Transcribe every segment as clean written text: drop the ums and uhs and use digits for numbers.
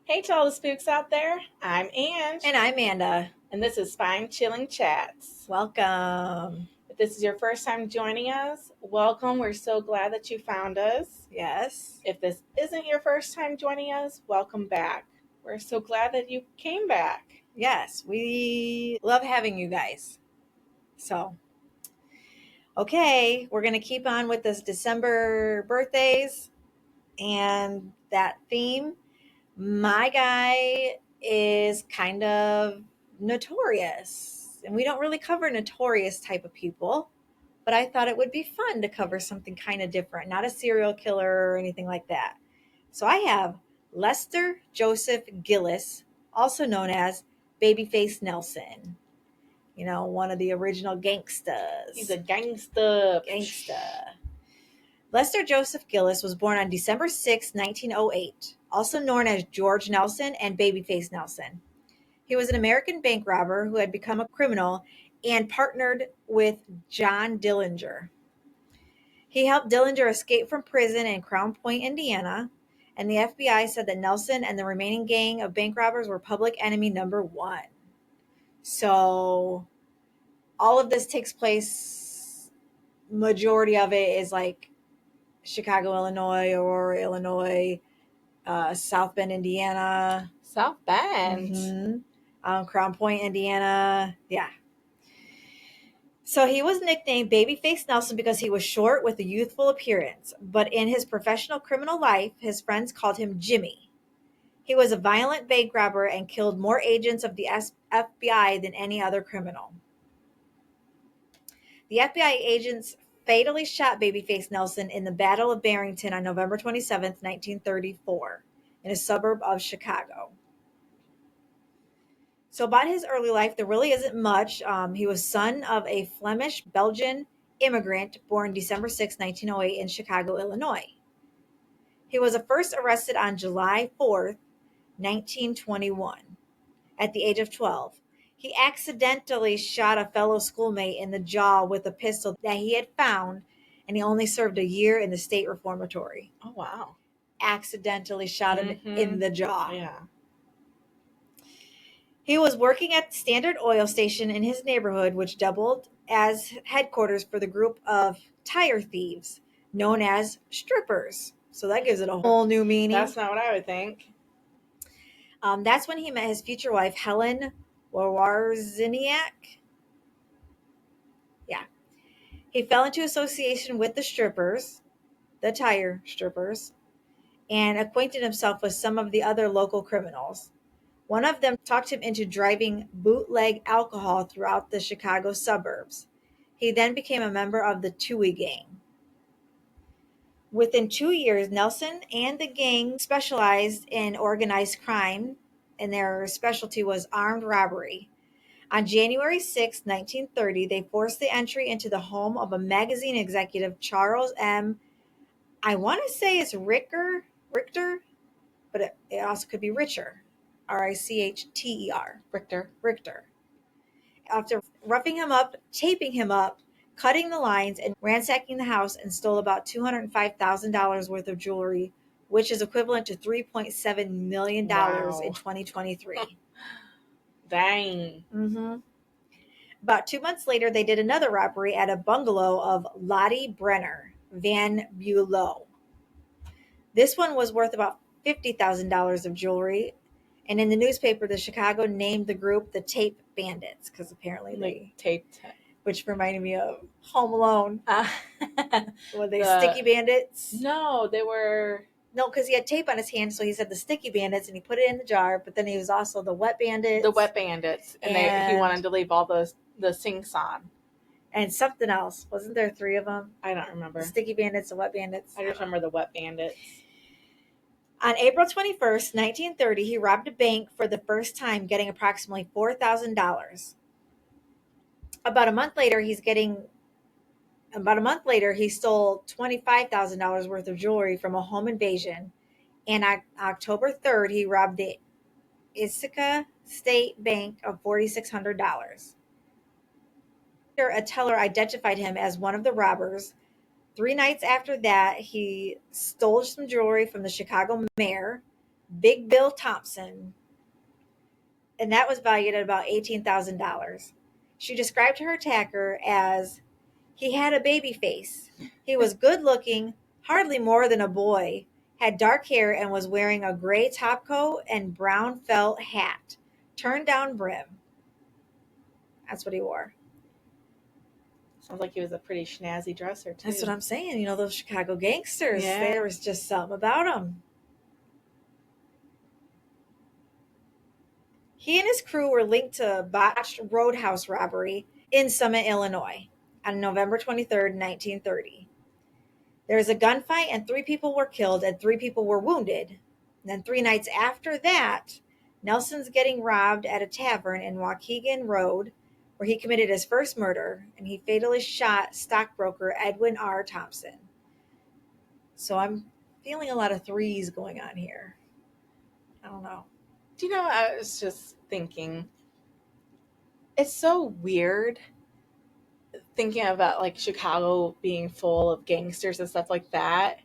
Hey to all the spooks out there, I'm Ange. And I'm Amanda. And this is Spine Chilling Chats. Welcome. If this is your first time joining us, welcome. We're so glad that you found us. Yes. If this isn't your first time joining us, welcome back. We're so glad that you came back. Yes, we love having you guys. So, okay, we're going to keep on with this December birthdays and that theme. My guy is kind of notorious, and we don't really cover notorious type of people, but I thought it would be fun to cover something kind of different, not a serial killer or anything like that. So I have Lester Joseph Gillis, also known as Babyface Nelson. You know, one of the original gangsters. He's a gangsta. Lester Joseph Gillis was born on December 6, 1908, also known as George Nelson and Babyface Nelson. He was an American bank robber who had become a criminal and partnered with John Dillinger. He helped Dillinger escape from prison in Crown Point, Indiana, and the FBI said that Nelson and the remaining gang of bank robbers were public enemy number one. So all of this takes place, majority of it is like Chicago, Illinois, Aurora, Illinois, South Bend, Indiana. South Bend? Crown Point, Indiana. Yeah. So he was nicknamed Babyface Nelson because he was short with a youthful appearance, but in his professional criminal life, his friends called him Jimmy. He was a violent bank robber and killed more agents of the FBI than any other criminal. The FBI agents fatally shot Babyface Nelson in the Battle of Barrington on November 27, 1934, in a suburb of Chicago. So about his early life, there really isn't much. He was son of a Flemish-Belgian immigrant born December 6, 1908 in Chicago, Illinois. He was first arrested on July 4th, 1921, at the age of 12. He accidentally shot a fellow schoolmate in the jaw with a pistol that he had found, and he only served a year in the state reformatory. Oh, wow. Accidentally shot him in the jaw. Yeah. He was working at Standard Oil Station in his neighborhood, which doubled as headquarters for the group of tire thieves known as strippers. So that gives it a whole new meaning. That's not what I would think. That's when he met his future wife, Helen Warziniak. Yeah. He fell into association with the strippers, the tire strippers, and acquainted himself with some of the other local criminals. One of them talked him into driving bootleg alcohol throughout the Chicago suburbs. He then became a member of the Toohey Gang. Within 2 years, Nelson and the gang specialized in organized crime, and their specialty was armed robbery. On January 6, 1930, they forced the entry into the home of a magazine executive, Charles M. I want to say it's Richter, but it also could be Richer. Richter. Richter. After roughing him up, taping him up, cutting the lines, and ransacking the house, and stole about $205,000 worth of jewelry, which is equivalent to $3.7 million in 2023. Dang. About 2 months later, they did another robbery at a bungalow of Lottie Brenner Van Bulow. This one was worth about $50,000 of jewelry. And in the newspaper, the Chicago named the group the Tape Bandits because apparently they taped, which reminded me of Home Alone. Were they Sticky Bandits? No, they were. No, because he had tape on his hand, so he said the Sticky Bandits, and he put it in the jar. But then he was also the Wet Bandits. The Wet Bandits, and he wanted to leave all the sing-song. And something else. Wasn't there 3 of them? I don't remember. The Sticky Bandits, the Wet Bandits. I just remember the Wet Bandits. On April 21st, 1930, he robbed a bank for the first time, getting approximately $4,000. About a month later, he stole $25,000 worth of jewelry from a home invasion. And on October 3rd, he robbed the Ithaca State Bank of $4,600. A teller identified him as one of the robbers. 3 nights after that, he stole some jewelry from the Chicago mayor, Big Bill Thompson, and that was valued at about $18,000. She described her attacker as, he had a baby face. He was good looking, hardly more than a boy, had dark hair, and was wearing a gray topcoat and brown felt hat, turned down brim. That's what he wore. Sounds like he was a pretty snazzy dresser, too. That's what I'm saying. You know, those Chicago gangsters, Yeah. there was just something about them. He and his crew were linked to a botched roadhouse robbery in Summit, Illinois on November 23rd, 1930. There was a gunfight and 3 people were killed and 3 people were wounded. And then 3 nights after that, Nelson's getting robbed at a tavern in Waukegan Road, where he committed his first murder, and he fatally shot stockbroker Edwin R. Thompson. So I'm feeling a lot of threes going on here. I don't know. Do you know, I was just thinking, it's so weird thinking about like Chicago being full of gangsters and stuff like that.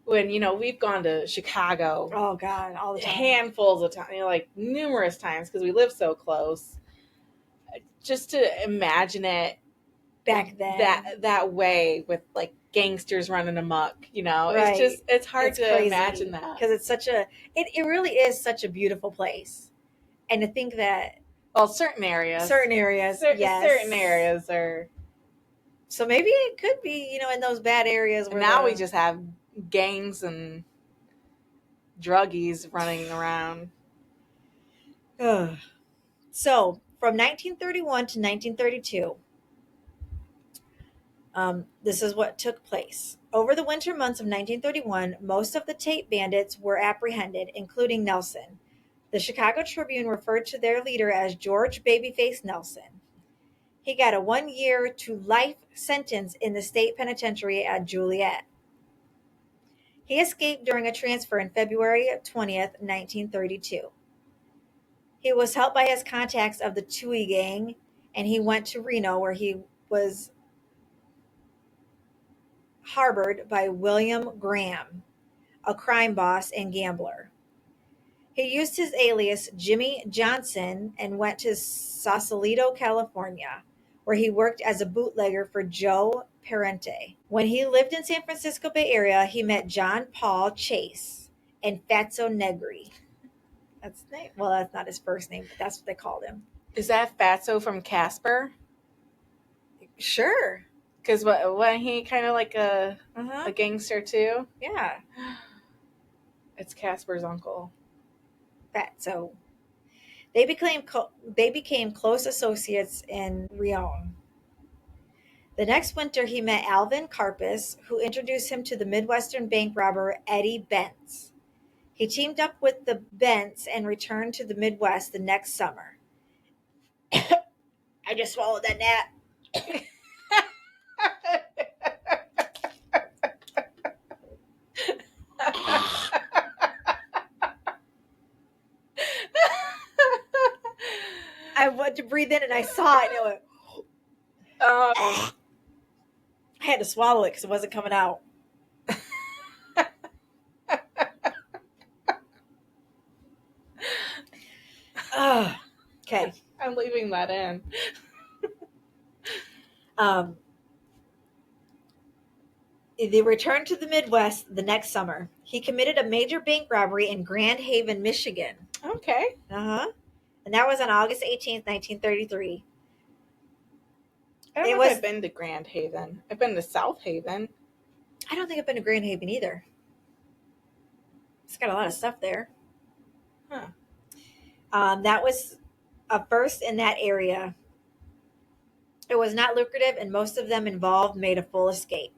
When, you know, we've gone to Chicago Oh, God, all the time. handfuls of times, you know, like numerous times because we live so close. Just to imagine it Back then. that way with like gangsters running amok, you know, Right. it's hard It's to crazy imagine that. because it's such a, it really is such a beautiful place. And to think that Well, certain areas, yes. certain areas are. So maybe it could be, you know, in those bad areas where Now we just have gangs and druggies running around. Ugh. So from 1931 to 1932, this is what took place. Over the winter months of 1931, most of the tape bandits were apprehended, including Nelson. The Chicago Tribune referred to their leader as George Babyface Nelson. He got a 1-year to life sentence in the state penitentiary at Joliet. He escaped during a transfer in February 20th, 1932. He was helped by his contacts of the Tui gang, and he went to Reno, where he was harbored by William Graham, a crime boss and gambler. He used his alias Jimmy Johnson and went to Sausalito, California, where he worked as a bootlegger for Joe Parente. When he lived in San Francisco Bay Area, he met John Paul Chase and Fatso Negri. That's his name. Well, that's not his first name, but that's what they called him. Is that Fatso from Casper? Sure. Because wasn't he kind of like a gangster too? Yeah. It's Casper's uncle. Fatso. They became close associates in Rion. The next winter, he met Alvin Karpus, who introduced him to the Midwestern bank robber Eddie Bentz. He teamed up with the Bentz and returned to the Midwest the next summer. I just swallowed that gnat. I went to breathe in and I saw it and it went. I had to swallow it because it wasn't coming out. Okay. I'm leaving that in. They returned to the Midwest the next summer. He committed a major bank robbery in Grand Haven, Michigan. Okay. And that was on August 18th, 1933. I don't know if I've been to Grand Haven. I've been to South Haven. I don't think I've been to Grand Haven either. It's got a lot of stuff there. Huh. That was a first in that area. It was not lucrative, and most of them involved made a full escape.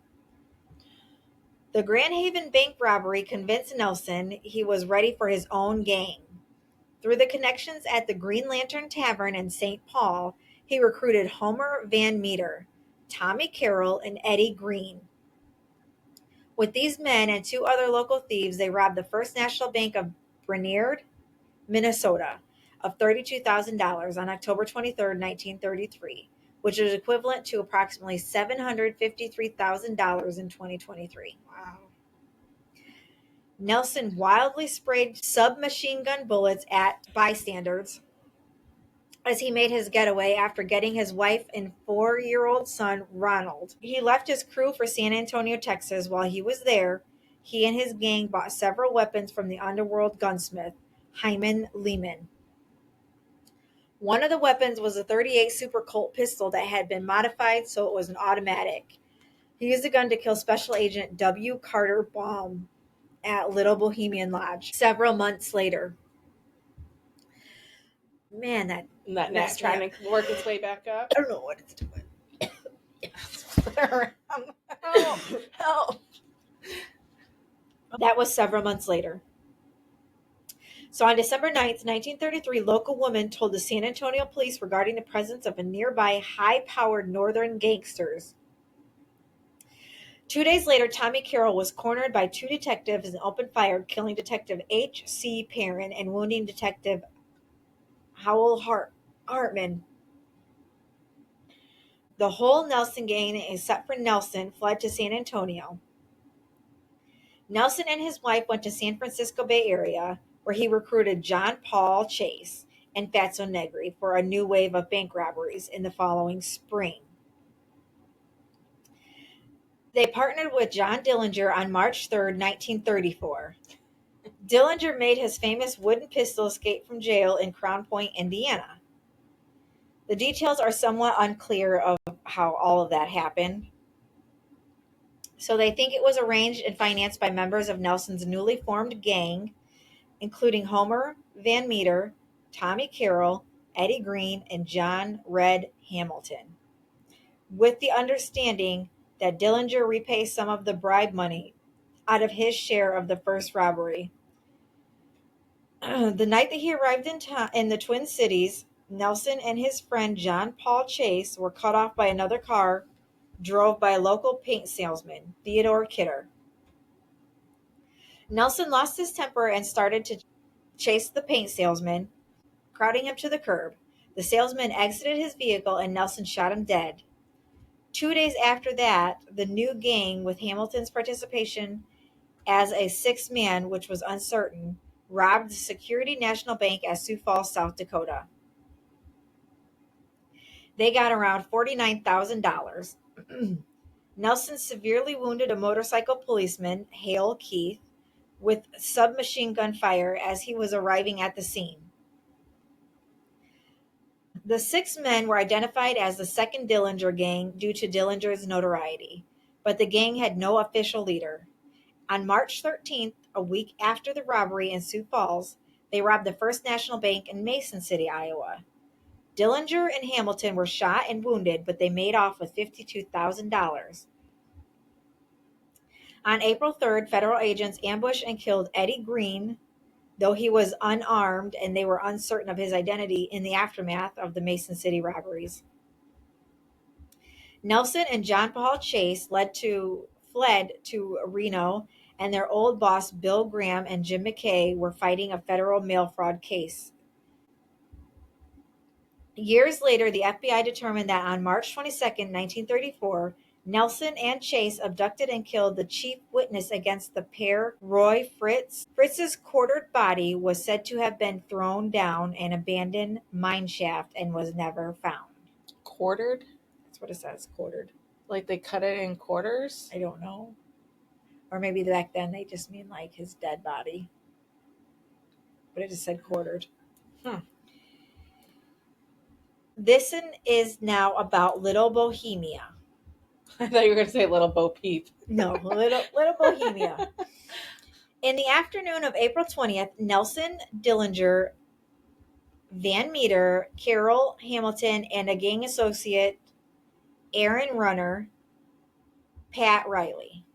The Grand Haven bank robbery convinced Nelson he was ready for his own gang. Through the connections at the Green Lantern Tavern in St. Paul, he recruited Homer Van Meter, Tommy Carroll, and Eddie Green. With these men and 2 other local thieves, they robbed the First National Bank of Brainerd, Minnesota, of $32,000 on October 23rd, 1933, which is equivalent to approximately $753,000 in 2023. Wow. Nelson wildly sprayed submachine gun bullets at bystanders as he made his getaway after getting his wife and 4-year-old son, Ronald. He left his crew for San Antonio, Texas. While he was there, he and his gang bought several weapons from the underworld gunsmith, Hyman Lehman. One of the weapons was a .38 Super Colt pistol that had been modified so it was an automatic. He used the gun to kill Special Agent W. Carter Baum at Little Bohemian Lodge several months later. Man, that That gnat messed me trying up. to work its way back up. I don't know what it's doing. Help! Help! That was several months later. So on December 9th, 1933, local woman told the San Antonio police regarding the presence of a nearby high-powered northern gangsters. 2 days later, Tommy Carroll was cornered by two detectives and opened fire, killing Detective H.C. Perrin and wounding Detective Howell Hartman. The whole Nelson gang, except for Nelson, fled to San Antonio. Nelson and his wife went to San Francisco Bay Area, where he recruited John Paul Chase and Fatso Negri for a new wave of bank robberies in the following spring. They partnered with John Dillinger on March 3rd, 1934. Dillinger made his famous wooden pistol escape from jail in Crown Point, Indiana. The details are somewhat unclear of how all of that happened. So they think it was arranged and financed by members of Nelson's newly formed gang, including Homer Van Meter, Tommy Carroll, Eddie Green, and John Red Hamilton, with the understanding that Dillinger repay some of the bribe money out of his share of the first robbery. The night that he arrived in the Twin Cities, Nelson and his friend John Paul Chase were cut off by another car drove by a local paint salesman, Theodore Kidder. Nelson lost his temper and started to chase the paint salesman, crowding him to the curb. The salesman exited his vehicle and Nelson shot him dead. 2 days after that, the new gang, with Hamilton's participation as a sixth man, which was uncertain, robbed the Security National Bank at Sioux Falls, South Dakota. They got around $49,000. Nelson severely wounded a motorcycle policeman, Hale Keith, with submachine gun fire as he was arriving at the scene. The 6 men were identified as the second Dillinger gang due to Dillinger's notoriety, but the gang had no official leader. On March 13th, a week after the robbery in Sioux Falls, they robbed the First National Bank in Mason City, Iowa. Dillinger and Hamilton were shot and wounded, but they made off with $52,000. On April 3rd, federal agents ambushed and killed Eddie Green, though he was unarmed and they were uncertain of his identity in the aftermath of the Mason City robberies. Nelson and John Paul Chase fled to Reno, and their old boss Bill Graham and Jim McKay were fighting a federal mail fraud case. Years later, the FBI determined that on March 22nd, 1934, Nelson and Chase abducted and killed the chief witness against the pair, Roy Fritz. Fritz's quartered body was said to have been thrown down an abandoned mine shaft and was never found. Quartered? That's what it says, quartered. Like they cut it in quarters? I don't know. Or maybe back then they just mean like his dead body. But it just said quartered. This is now about Little Bohemia. I thought you were going to say Little Bo Peep. No, Little Bohemia. In the afternoon of April 20th, Nelson, Dillinger, Van Meter, Carroll, Hamilton, and a gang associate, Aaron Runner, Pat Riley.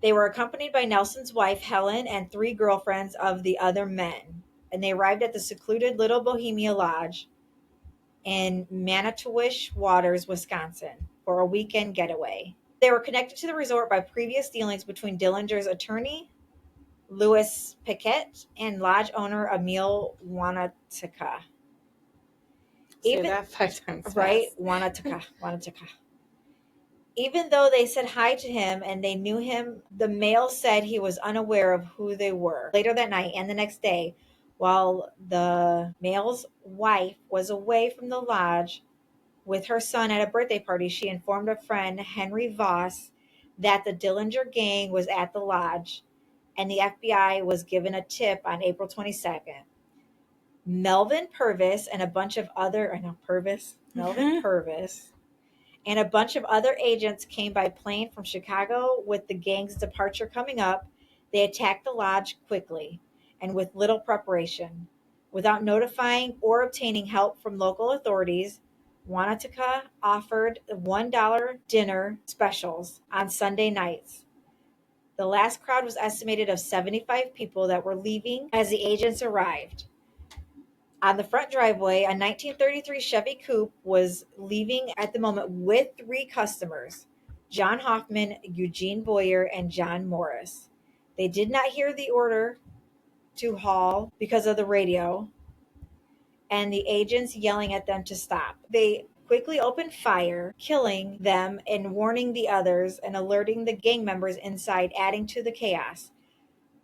They were accompanied by Nelson's wife, Helen, and 3 girlfriends of the other men, and they arrived at the secluded Little Bohemia Lodge in Manitowish Waters, Wisconsin, for a weekend getaway. They were connected to the resort by previous dealings between Dillinger's attorney, Louis Piquet, and lodge owner Emil Wanataka. Say that 5 times right? fast. Wanataka. Even though they said hi to him and they knew him, the male said he was unaware of who they were. Later that night and the next day, while the male's wife was away from the lodge with her son at a birthday party, she informed a friend, Henry Voss, that the Dillinger gang was at the lodge, and the FBI was given a tip on April 22nd. Melvin Purvis and a bunch of other, I know Purvis, Melvin Purvis and a bunch of other agents came by plane from Chicago with the gang's departure coming up. They attacked the lodge quickly and with little preparation. Without notifying or obtaining help from local authorities, Wanataka offered $1 dinner specials on Sunday nights. The last crowd was estimated of 75 people that were leaving as the agents arrived. On the front driveway, a 1933 Chevy Coupe was leaving at the moment with three customers, John Hoffman, Eugene Boyer, and John Morris. They did not hear the order to haul because of the radio and the agents yelling at them to stop. They quickly opened fire, killing them and warning the others and alerting the gang members inside, adding to the chaos.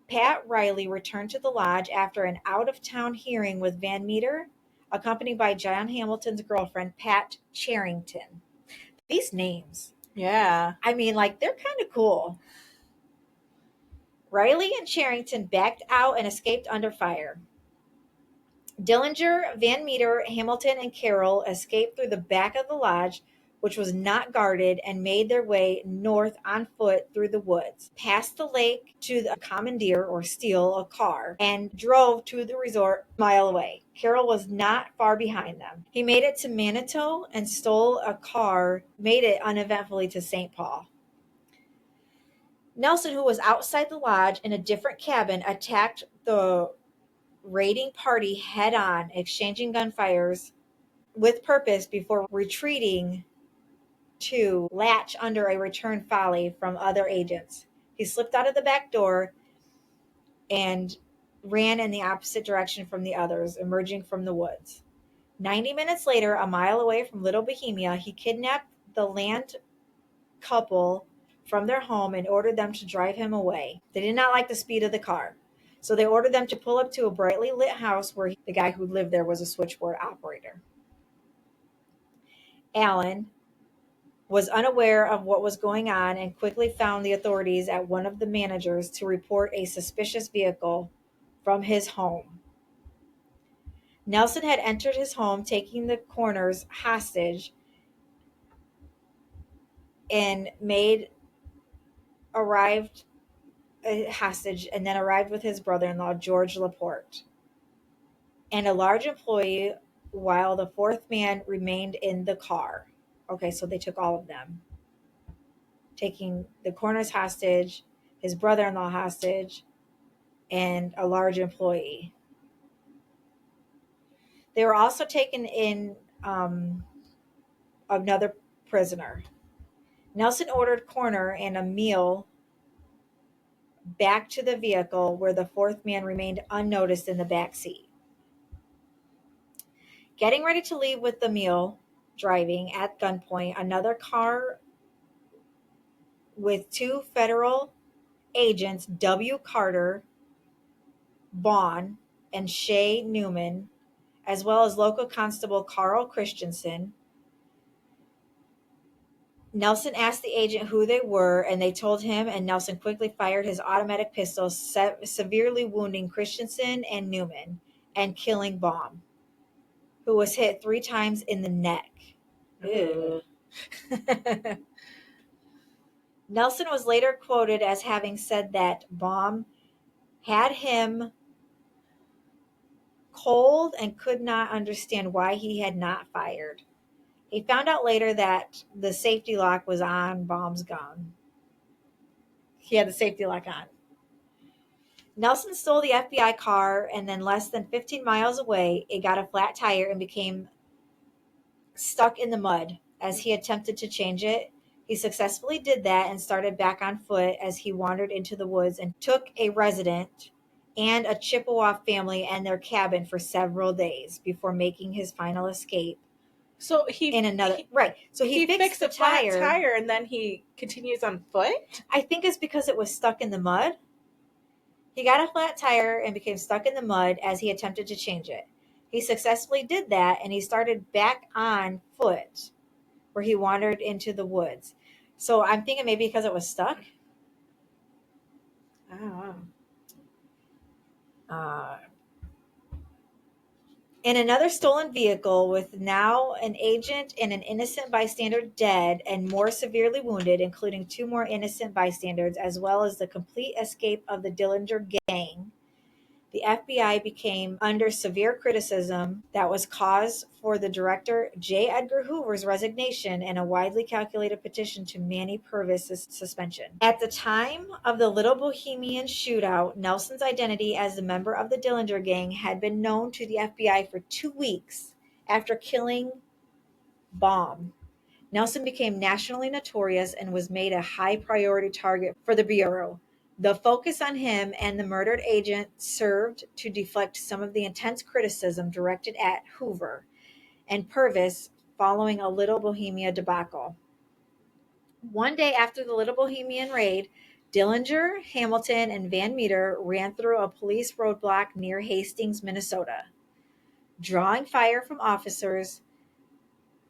Pat Riley returned to the lodge after an out-of-town hearing with Van Meter, accompanied by John Hamilton's girlfriend, Pat Charrington. These names, Yeah. I mean, like, they're kind of cool. Riley and Charrington backed out and escaped under fire. Dillinger, Van Meter, Hamilton, and Carroll escaped through the back of the lodge, which was not guarded, and made their way north on foot through the woods, past the lake to commandeer or steal a car, and drove to the resort a mile away. Carroll was not far behind them. He made it to Manitou and stole a car, made it uneventfully to St. Paul. Nelson, who was outside the lodge in a different cabin, attacked the raiding party head on, exchanging gunfires with purpose before retreating to latch under a return volley from other agents. He slipped out of the back door and ran in the opposite direction from the others, emerging from the woods. 90 minutes later, a mile away from Little Bohemia, he kidnapped the land couple from their home and ordered them to drive him away. They did not like the speed of the car, so they ordered them to pull up to a brightly lit house where the guy who lived there was a switchboard operator. Allen was unaware of what was going on and quickly found the authorities at one of the managers to report a suspicious vehicle from his home. Nelson had entered his home, taking the Corners hostage, and arrived hostage, and then arrived with his brother-in-law, George Laporte, and a large employee, while the fourth man remained in the car. Okay, so they took all of them, taking the Corners hostage, his brother-in-law hostage, and a large employee. They were also taken in another prisoner. Nelson ordered Corner and a meal back to the vehicle, where the fourth man remained unnoticed in the back seat. Getting ready to leave with the meal, driving at gunpoint, another car with two federal agents, W. Carter Bond and Shay Newman, as well as local constable Carl Christensen. Nelson asked the agent who they were, and they told him, and Nelson quickly fired his automatic pistol, severely wounding Christensen and Newman and killing Baum, who was hit 3 times in the neck. Nelson was later quoted as having said that Baum had him cold and could not understand why he had not fired. He found out later that the safety lock was on Baum's gun. He had the safety lock on. Nelson stole the FBI car, and then less than 15 miles away, it got a flat tire and became stuck in the mud. As he attempted to change it, he successfully did that and started back on foot as he wandered into the woods and took a resident and a Chippewa family and their cabin for several days before making his final escape So in another right. So he fixed the a flat tire. tire and then he continues on foot? I think it's because it was stuck in the mud. He got a flat tire and became stuck in the mud as he attempted to change it. He successfully did that and he started back on foot where he wandered into the woods. So I'm thinking maybe because it was stuck. I don't know. Uh, in another stolen vehicle, with now an agent and an innocent bystander dead and more severely wounded, including two more innocent bystanders, as well as the complete escape of the Dillinger gang, the FBI became under severe criticism that was cause for the director J. Edgar Hoover's resignation and a widely calculated petition to Manny Purvis' suspension. At the time of the Little Bohemian shootout, Nelson's identity as a member of the Dillinger gang had been known to the FBI for 2 weeks after killing Baum. Nelson became nationally notorious and was made a high priority target for the Bureau. The focus on him and the murdered agent served to deflect some of the intense criticism directed at Hoover and Purvis following a Little Bohemia debacle. One day after the Little Bohemian raid, Dillinger, Hamilton, and Van Meter ran through a police roadblock near Hastings, Minnesota. Drawing fire from officers,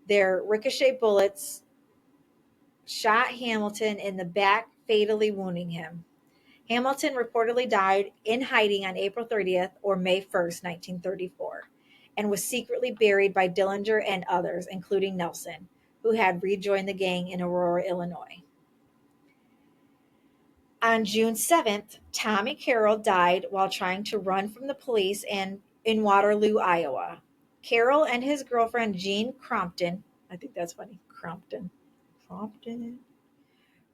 their ricochet bullets shot Hamilton in the back, fatally wounding him. Hamilton reportedly died in hiding on April 30th or May 1st, 1934, and was secretly buried by Dillinger and others, including Nelson, who had rejoined the gang in Aurora, Illinois. On June 7th, Tommy Carroll died while trying to run from the police and in Waterloo, Iowa. Carroll and his girlfriend Jean Crompton, I think that's funny, Crompton,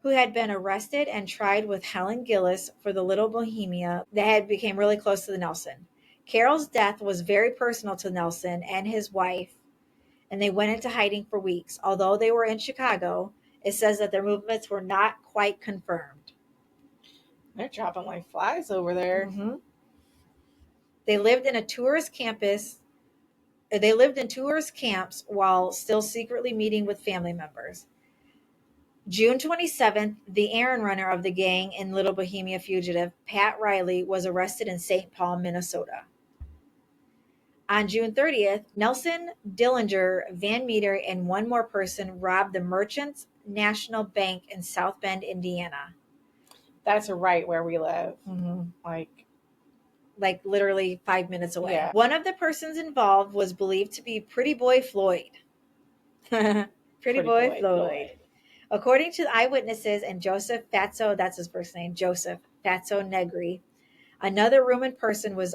who had been arrested and tried with Helen Gillis for the Little Bohemia that had become really close to the Nelson. Carroll's death was very personal to Nelson and his wife, and they went into hiding for weeks. Although they were in Chicago, it says that their movements were not quite confirmed. They're dropping like flies over there. Mm-hmm. They lived in a tourist campus. They lived in tourist camps while still secretly meeting with family members. June 27th, the errand runner of the gang and Little Bohemia fugitive, Pat Riley, was arrested in St. Paul, Minnesota. On June 30th, Nelson, Dillinger, Van Meter, and one more person robbed the Merchants National Bank in South Bend, Indiana. That's right where we live. Mm-hmm. Like literally 5 minutes away. Yeah. One of the persons involved was believed to be Pretty Boy Floyd. Pretty Boy Floyd. According to eyewitnesses and Joseph Fatso, that's his first name, Joseph Fatso Negri, another rumored person was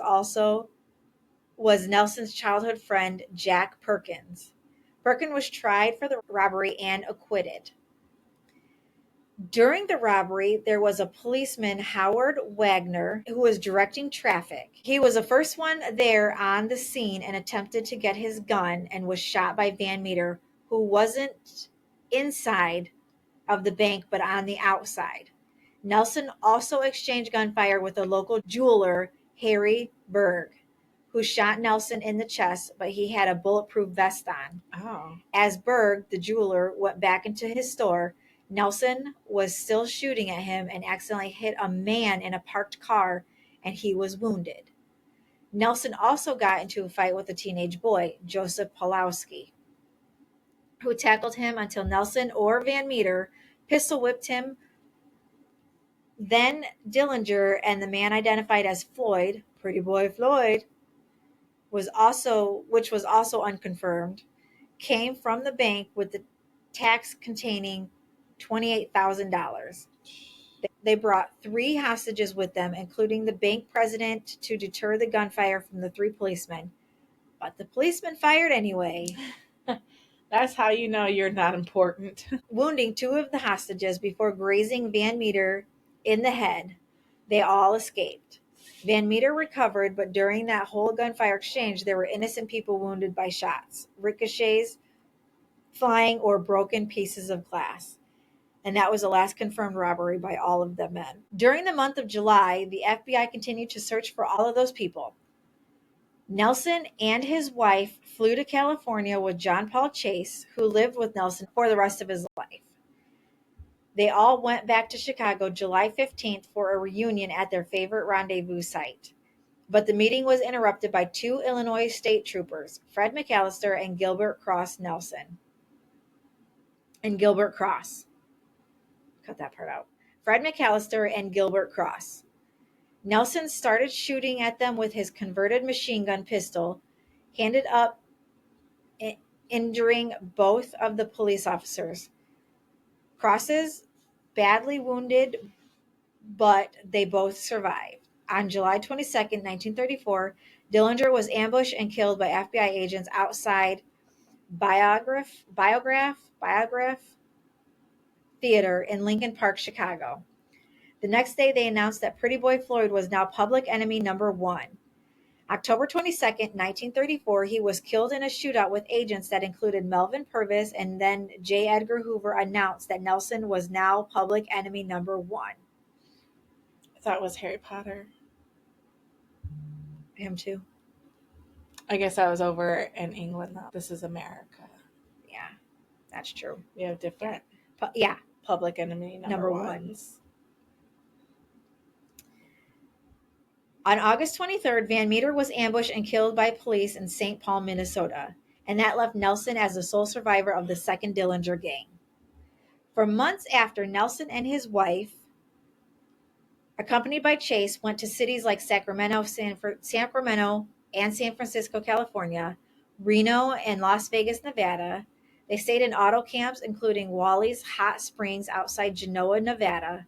Nelson's childhood friend, Jack Perkins. Perkins was tried for the robbery and acquitted. During the robbery, there was a policeman, Howard Wagner, who was directing traffic. He was the first one there on the scene and attempted to get his gun and was shot by Van Meter, who wasn't inside of the bank but on the outside. Nelson also exchanged gunfire with a local jeweler, Harry Berg, who shot Nelson in the chest, but he had a bulletproof vest on. Oh. As Berg, the jeweler, went back into his store, Nelson was still shooting at him and accidentally hit a man in a parked car, and he was wounded. Nelson also got into a fight with a teenage boy, Joseph Pawlowski, who tackled him until Nelson or Van Meter pistol whipped him. Then Dillinger and the man identified as Floyd, Pretty Boy Floyd, which was also unconfirmed, came from the bank with the tax containing $28,000. They brought 3 hostages with them, including the bank president, to deter the gunfire from the 3 policemen. But the policemen fired anyway. That's how you know you're not important. Wounding 2 of the hostages before grazing Van Meter in the head. They all escaped. Van Meter recovered, but during that whole gunfire exchange, there were innocent people wounded by shots, ricochets, flying, or broken pieces of glass. And that was the last confirmed robbery by all of the men. During the month of July, the FBI continued to search for all of those people. Nelson and his wife flew to California with John Paul Chase, who lived with Nelson for the rest of his life. They all went back to Chicago July 15th for a reunion at their favorite rendezvous site. But the meeting was interrupted by two Illinois state troopers, Fred McAllister and Gilbert Cross Nelson. And Gilbert Cross. Cut that part out. Fred McAllister and Gilbert Cross. Nelson started shooting at them with his converted machine gun pistol, handed up, injuring both of the police officers. Cross's badly wounded, but they both survived. On July 22nd, 1934, Dillinger was ambushed and killed by FBI agents outside Biograph Theater in Lincoln Park, Chicago. The next day, they announced that Pretty Boy Floyd was now public enemy number one. October 22nd, 1934, he was killed in a shootout with agents that included Melvin Purvis, and then J. Edgar Hoover announced that Nelson was now public enemy number one. That was Harry Potter. Him too. I guess I was over in England, though. This is America. Yeah, that's true. We have different Yeah. public enemy number ones. On August 23rd, Van Meter was ambushed and killed by police in St. Paul, Minnesota, and that left Nelson as the sole survivor of the second Dillinger gang. For months after, Nelson and his wife, accompanied by Chase, went to cities like Sacramento and San Francisco, California, Reno, and Las Vegas, Nevada. They stayed in auto camps, including Wally's Hot Springs outside Genoa, Nevada,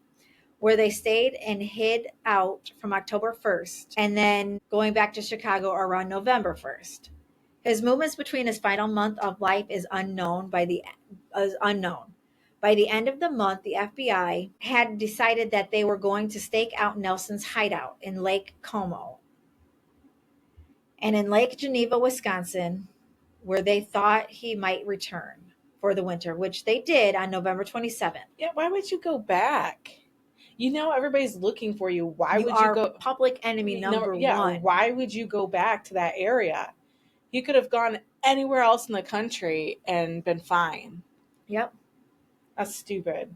where they stayed and hid out from October 1st, and then going back to Chicago around November 1st. His movements between his final month of life is unknown. By the end of the month, the FBI had decided that they were going to stake out Nelson's hideout in Lake Como and in Lake Geneva, Wisconsin, where they thought he might return for the winter, which they did on November 27th. Yeah, why would you go back? You know everybody's looking for you. Why would you go? Public enemy number one. Why would you go back to that area? You could have gone anywhere else in the country and been fine. Yep. That's stupid.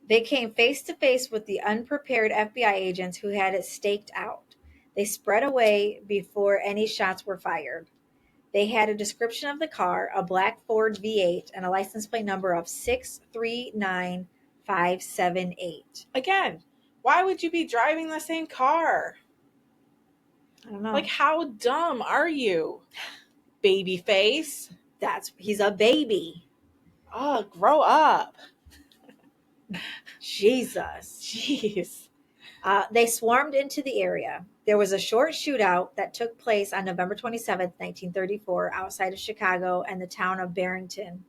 They came face to face with the unprepared FBI agents who had it staked out. They spread away before any shots were fired. They had a description of the car, a black Ford V8, and a license plate number of 639578. Again, why would you be driving the same car? I don't know. Like, how dumb are you? Baby face. He's a baby. Oh, grow up. Jesus. Jeez. They swarmed into the area. There was a short shootout that took place on November 27th, 1934, outside of Chicago and the town of Barrington.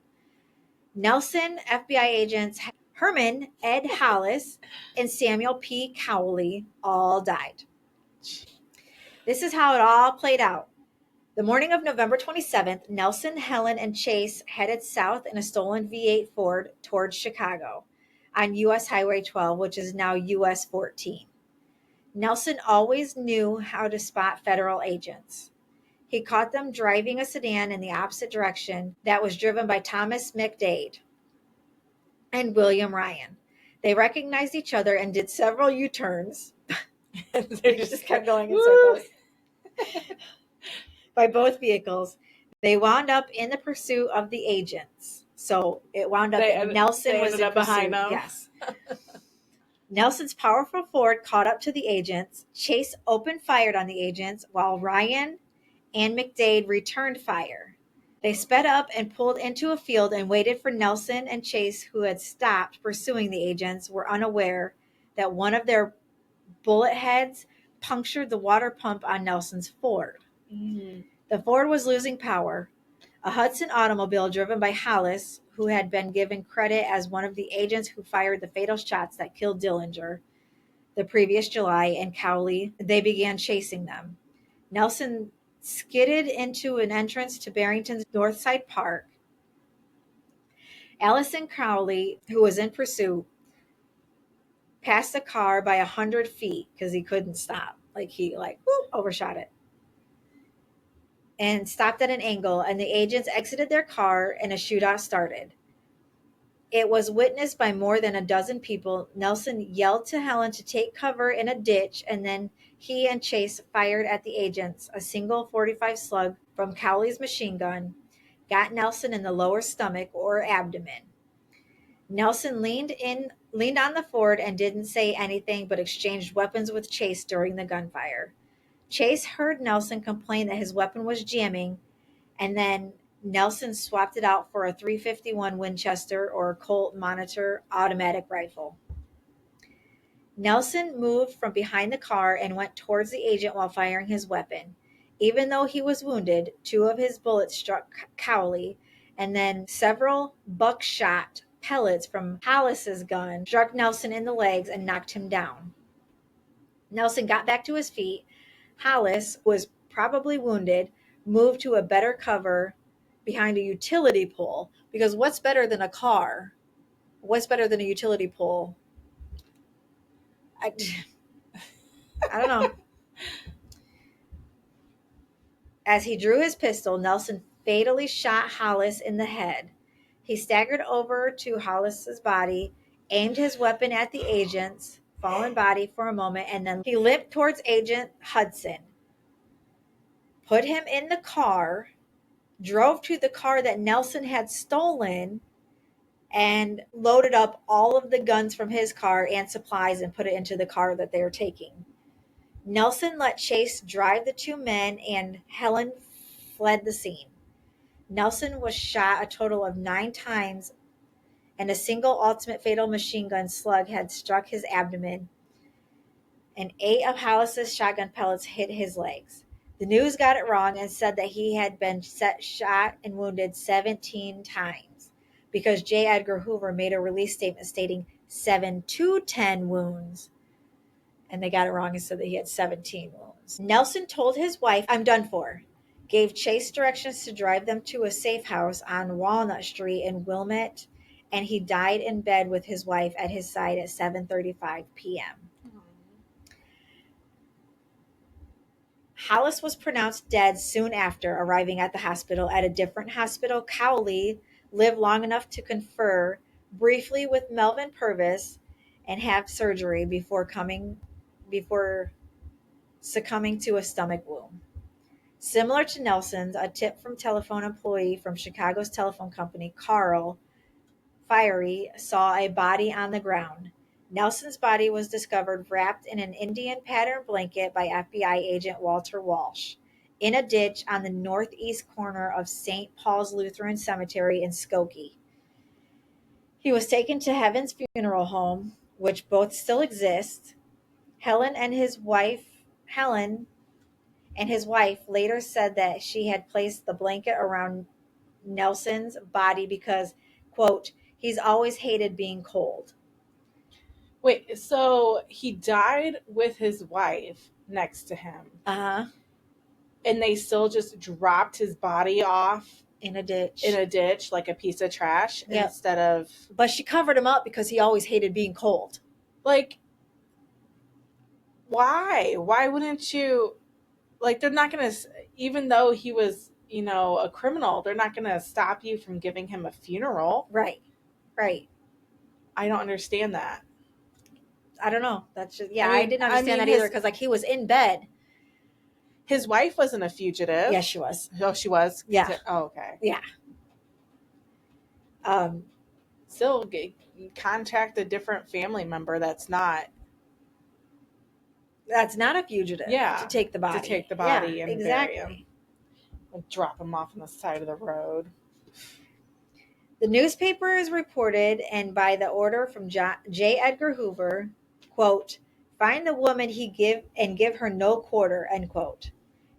Nelson FBI agents Herman Ed Hollis and Samuel P. Cowley all died. This is how it all played out. The morning of November 27th, Nelson, Helen, and Chase headed south in a stolen V8 Ford towards Chicago on U.S. Highway 12, which is now U.S. 14. Nelson always knew how to spot federal agents. He caught them driving a sedan in the opposite direction that was driven by Thomas McDade and William Ryan. They recognized each other and did several U-turns. They just kept going in circles. By both vehicles. They wound up in the pursuit of the agents. So it wound up Nelson was in behind them. Yes. Nelson's powerful Ford caught up to the agents. Chase opened fire on the agents while Ryan and McDade returned fire. They sped up and pulled into a field and waited for Nelson and Chase, who had stopped pursuing the agents, were unaware that one of their bullet heads punctured the water pump on Nelson's Ford. Mm-hmm. The Ford was losing power. A Hudson automobile driven by Hollis, who had been given credit as one of the agents who fired the fatal shots that killed Dillinger the previous July, and Cowley, they began chasing them. Nelson skidded into an entrance to Barrington's Northside Park. Allison Cowley, who was in pursuit, passed the car by 100 feet because he couldn't stop. He overshot it. and stopped at an angle, and the agents exited their car and a shootout started. It was witnessed by more than a dozen people. Nelson yelled to Helen to take cover in a ditch, and then he and Chase fired at the agents. A single 45 slug from Cowley's machine gun got Nelson in the lower stomach or abdomen. Nelson leaned on the Ford and didn't say anything but exchanged weapons with Chase during the gunfire. Chase heard Nelson complain that his weapon was jamming, and then Nelson swapped it out for a .351 Winchester or Colt Monitor automatic rifle. Nelson moved from behind the car and went towards the agent while firing his weapon. Even though he was wounded, 2 of his bullets struck Cowley, and then several buckshot pellets from Hollis's gun struck Nelson in the legs and knocked him down. Nelson got back to his feet. Hollis, who was probably wounded, moved to a better cover behind a utility pole, because what's better than a car? What's better than a utility pole? I don't know. As he drew his pistol, Nelson fatally shot Hollis in the head. He staggered over to Hollis's body, aimed his weapon at the agent's fallen body for a moment, and then he limped towards Agent Hudson, put him in the car, drove to the car that Nelson had stolen, and loaded up all of the guns from his car and supplies and put it into the car that they were taking. Nelson let Chase drive the 2 men, and Helen fled the scene. Nelson was shot a total of 9 times, and a single ultimate fatal machine gun slug had struck his abdomen, and 8 of Hollis's shotgun pellets hit his legs. The news got it wrong and said that he had been shot and wounded 17 times, because J. Edgar Hoover made a release statement stating 7 to 10 wounds, and they got it wrong and said that he had 17 wounds. Nelson told his wife, "I'm done for," gave Chase directions to drive them to a safe house on Walnut Street in Wilmette, and he died in bed with his wife at his side at 7:35 p.m. Hollis was pronounced dead soon after arriving at the hospital. At a different hospital, Cowley lived long enough to confer briefly with Melvin Purvis and have surgery before succumbing to a stomach wound. Similar to Nelson's, a tip from telephone employee from Chicago's telephone company, Carl Fiery, saw a body on the ground. Nelson's body was discovered wrapped in an Indian pattern blanket by FBI agent Walter Walsh in a ditch on the northeast corner of St. Paul's Lutheran Cemetery in Skokie. He was taken to Heaven's Funeral Home, which both still exist. Helen and his wife later said that she had placed the blanket around Nelson's body because, quote, "he's always hated being cold." Wait, so he died with his wife next to him, Uh-huh. and they still just dropped his body off In a ditch. like a piece of trash, Yep. instead of, But she covered him up because he always hated being cold. like, why wouldn't you, like, they're not gonna, even though he was, a criminal, they're not gonna stop you from giving him a funeral. Right. I don't understand that. I don't know. That's just, I I didn't understand that either, because he was in bed. His wife wasn't a fugitive. Yes, she was. Oh, she was? Yeah. Oh, okay. Yeah. Still contact a different family member that's not a fugitive. Yeah. To take the body. Yeah, and exactly. bury him. And drop him off on the side of the road. The newspaper is reported, and by the order from J. Edgar Hoover, quote, "find the woman give her no quarter," end quote.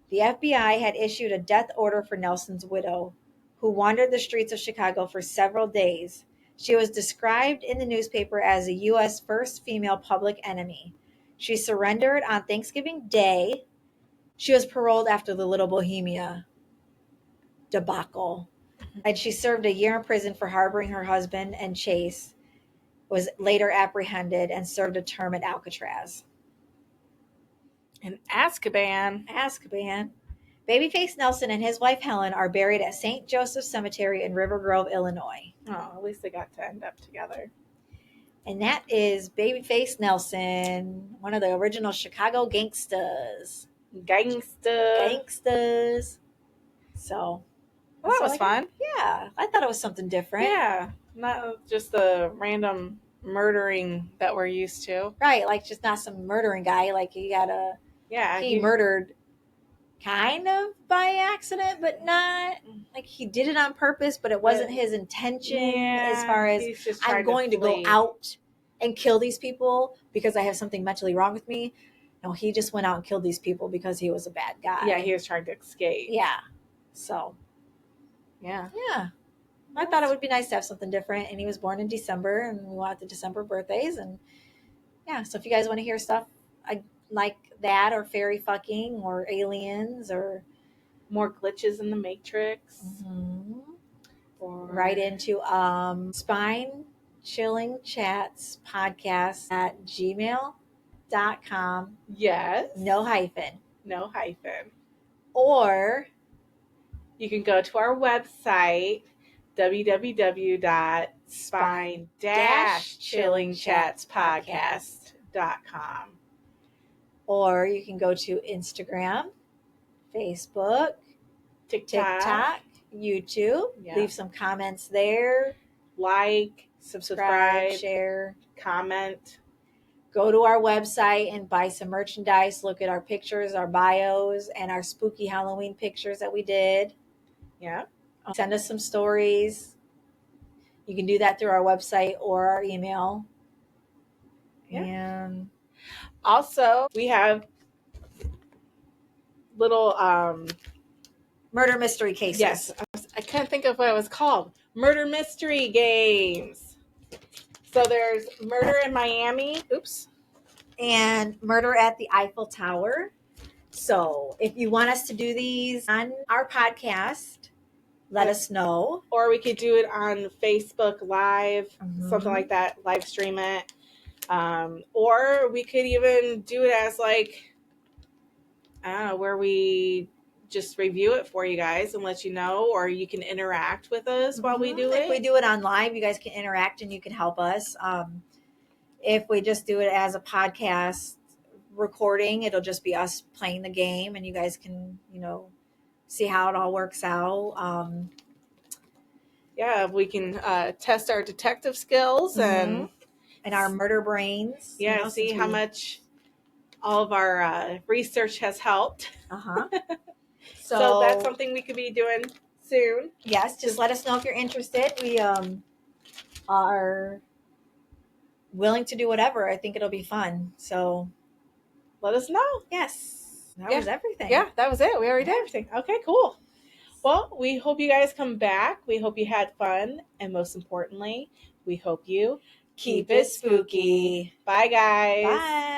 The FBI had issued a death order for Nelson's widow, who wandered the streets of Chicago for several days. She was described in the newspaper as the U.S. first female public enemy. She surrendered on Thanksgiving Day. She was paroled after the Little Bohemia debacle, and she served a year in prison for harboring her husband, and Chase was later apprehended and served a term at Alcatraz. In Azkaban. Babyface Nelson and his wife Helen are buried at St. Joseph Cemetery in River Grove, Illinois. Oh, at least they got to end up together. And that is Babyface Nelson, one of the original Chicago gangsters. Gangsters. So, well, that was fun. Yeah, I thought it was something different. Yeah, not just the random murdering that we're used to. Right, like just not some murdering guy. Like he murdered kind of by accident, but not like he did it on purpose, but it wasn't his intention as far as I'm going to go out and kill these people because I have something mentally wrong with me. No, he just went out and killed these people because he was a bad guy. Yeah, he was trying to escape. Yeah. So. Yeah. Yeah. I thought it would be nice to have something different. And he was born in December, and we want the December birthdays. And yeah, so if you guys want to hear stuff like that, or fairy fucking, or aliens, or more glitches in the Matrix, or right into spinechillingchatspodcast at gmail.com. Yes. No hyphen. Or you can go to our website, www.spine-chillingchatspodcast.com. Or you can go to Instagram, Facebook, TikTok, YouTube. Yeah. Leave some comments there. Like, subscribe, share, comment. Go to our website and buy some merchandise. Look at our pictures, our bios, and our spooky Halloween pictures that we did. Yeah. Send us some stories. You can do that through our website or our email. Yeah. And also, we have little murder mystery cases. Yes. I couldn't think of what it was called. Murder mystery games. So there's Murder in Miami. Oops. And Murder at the Eiffel Tower. So if you want us to do these on our podcast, let us know. Or we could do it on Facebook Live, something like that, live stream it. Or we could even do it as like, I don't know, where we just review it for you guys and let you know, or you can interact with us while we do it. If we do it on live, you guys can interact and you can help us. If we just do it as a podcast recording, it'll just be us playing the game and you guys can, see how it all works out. Yeah, we can test our detective skills and our murder brains. Yeah, see how much all of our research has helped. So that's something we could be doing soon. Yes, just let us know if you're interested. We are willing to do whatever. I think it'll be fun. So let us know. Yes. That was everything. Yeah, that was it. We already did everything. Okay, cool. Well, we hope you guys come back. We hope you had fun. And most importantly, we hope you keep it spooky. Bye, guys. Bye.